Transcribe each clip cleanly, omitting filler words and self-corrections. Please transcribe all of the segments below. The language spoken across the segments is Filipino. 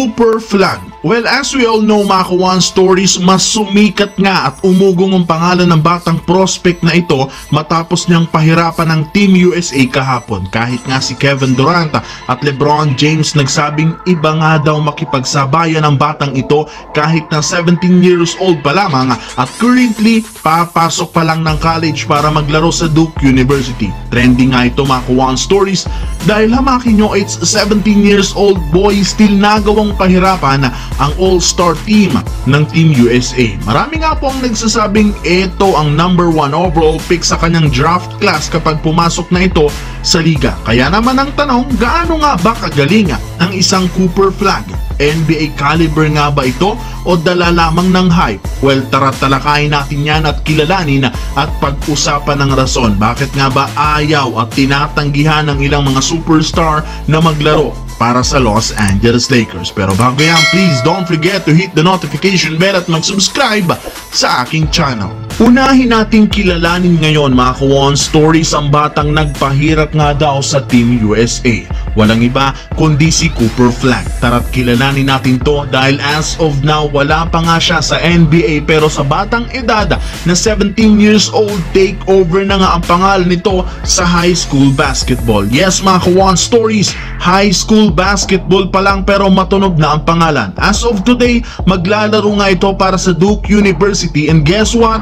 Cooper Flag. Well, as we all know mga ka-One Stories, mas sumikat nga at umugong ang pangalan ng batang prospect na ito matapos niyang pahirapan ng Team USA kahapon. Kahit nga si Kevin Durant at LeBron James nagsabing iba nga daw makipagsabayan ang batang ito kahit na 17 years old pa lamang at currently papasok pa lang ng college para maglaro sa Duke University. Trending nga ito mga ka-One Stories dahil hamakin nyo, it's 17 years old boy still nagawang pahirapan ang all-star team ng Team USA. Marami nga po ang nagsasabing ito ang number 1 overall pick sa kanyang draft class kapag pumasok na ito sa liga. Kaya naman ang tanong, gaano nga ba kagaling ang isang Cooper Flag? NBA caliber nga ba ito o dala lamang ng hype? Well, tara talakayin natin yan at kilalanin at pag-usapan ng rason. Bakit nga ba ayaw at tinatanggihan ng ilang mga superstar na maglaro para sa Los Angeles Lakers? Pero bago yan, please don't forget to hit the notification bell at mag-subscribe sa aking channel. Unahin natin kilalanin ngayon mga ka-One Stories ang batang nagpahirap nga daw sa Team USA. Walang iba kundi si Cooper Flag. Tara't kilalanin natin to dahil as of now wala pa nga siya sa NBA pero sa batang edad na 17 years old, take over na nga ang pangalan nito sa high school basketball. Yes mga ka-One Stories, high school basketball pa lang pero matunog na ang pangalan. As of today, maglalaro nga ito para sa Duke University and guess what?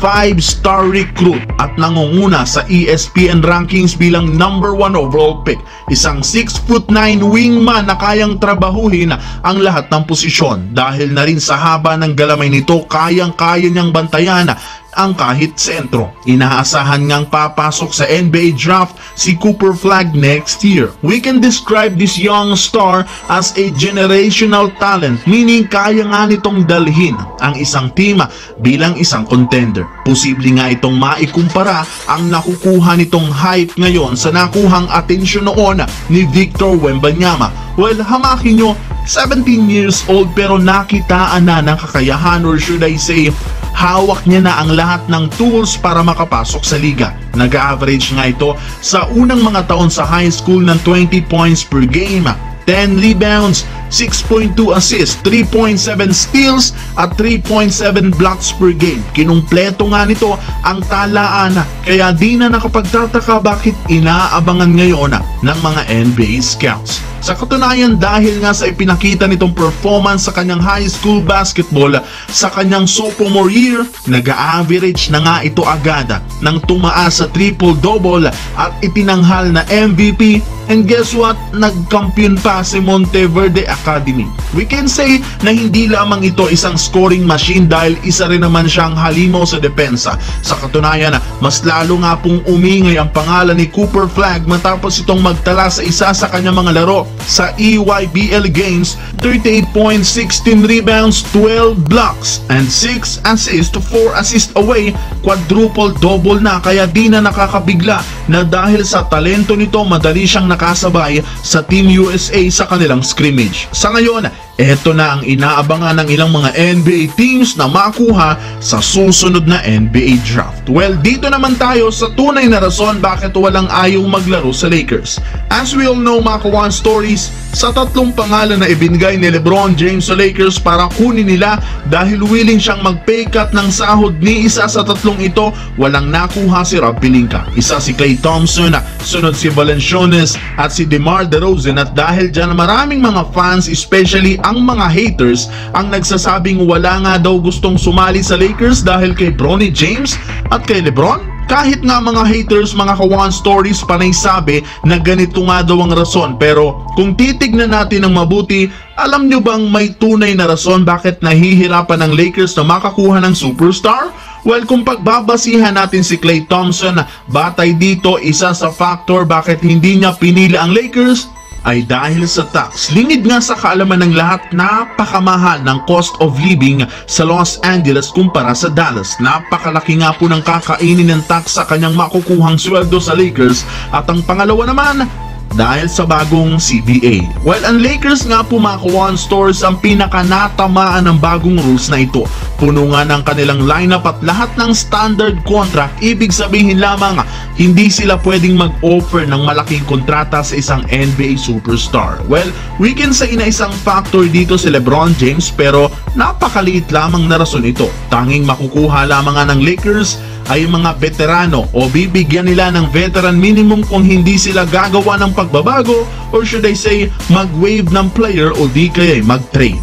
5-star recruit at nangunguna sa ESPN rankings bilang number 1 overall pick. Isang 6'9" wingman na kayang trabahuhin ang lahat ng posisyon. Dahil na rin sa haba ng galamay nito, kayang-kaya niyang bantayan ang kahit sentro. Inaasahan ngang papasok sa NBA draft si Cooper Flag next year. We can describe this young star as a generational talent, meaning kaya nga nitong dalhin ang isang team bilang isang contender. Posible nga itong maikumpara ang nakukuha nitong hype ngayon sa nakuhang atensyon noon ni Victor Wembanyama. Well, hamakin nyo, 17 years old pero nakitaan na ng kakayahan or should I say hawak niya na ang lahat ng tools para makapasok sa liga. Nag-average nga ito sa unang mga taon sa high school ng 20 points per game, 10 rebounds, 6.2 assists, 3.7 steals at 3.7 blocks per game. Kinumpleto nga nito ang talaan kaya di na nakapagtataka bakit inaabangan ngayon ng mga NBA scouts. Sa katunayan dahil nga sa ipinakita nitong performance sa kanyang high school basketball sa kanyang sophomore year, nag-average na nga ito agad ng tumaas sa triple-double at itinanghal na MVP. And guess what? Nagkampiyon pa si Monteverde Academy. We can say na hindi lamang ito isang scoring machine dahil isa rin naman siyang halimaw sa depensa. Sa katunayan, mas lalo nga pong umingay ang pangalan ni Cooper Flag matapos itong magtala sa isa sa kanyang mga laro sa EYBL Games, 38 points, 16 rebounds, 12 blocks, and 6 assists, 4 assists away, quadruple-double na kaya di na nakakabigla na dahil sa talento nito madali siyang nakasabay sa Team USA sa kanilang scrimmage. Sa ngayon, eto na ang inaabangan ng ilang mga NBA teams na makuha sa susunod na NBA draft. Well, dito naman tayo sa tunay na rason bakit walang ayaw maglaro sa Lakers. As we all know mga ka-One Stories, sa tatlong pangalan na ibinigay ni LeBron James sa Lakers para kunin nila dahil willing siyang mag-pay cut ng sahod ni isa sa tatlong ito, walang nakuha si Rob Pelinka. Isa si Klay Thompson, sunod si Valanciunas at si DeMar DeRozan at dahil dyan maraming mga fans, especially ang mga haters, ang nagsasabing wala nga daw gustong sumali sa Lakers dahil kay Bronny James at kay LeBron. Kahit nga mga haters, mga ka-One Stories, panay sabi na ganito nga daw ang rason. Pero kung titignan natin ng mabuti, alam nyo bang may tunay na rason bakit nahihirapan ng Lakers na makakuha ng superstar? Well, kung pagbabasihan natin si Klay Thompson, batay dito isa sa factor bakit hindi niya pinili ang Lakers ay dahil sa tax. Lingid nga sa kaalaman ng lahat, napakamahal ng cost of living sa Los Angeles kumpara sa Dallas. Napakalaki nga po ng kakainin ng tax sa kanyang makukuhang sweldo sa Lakers. At ang pangalawa naman, dahil sa bagong CBA. Well, ang Lakers nga po mga kawan stores ang pinakanatamaan ng bagong rules na ito. Puno nga ng kanilang lineup at lahat ng standard contract, ibig sabihin lamang hindi sila pwedeng mag-offer ng malaking kontrata sa isang NBA superstar. Well, we can say na isang factor dito si LeBron James pero napakaliit lamang na rason ito. Tanging makukuha lamang nga ng Lakers ay mga veterano o bibigyan nila ng veteran minimum kung hindi sila gagawa ng pagbabago or should I say mag-waive ng player o di kaya mag-trade.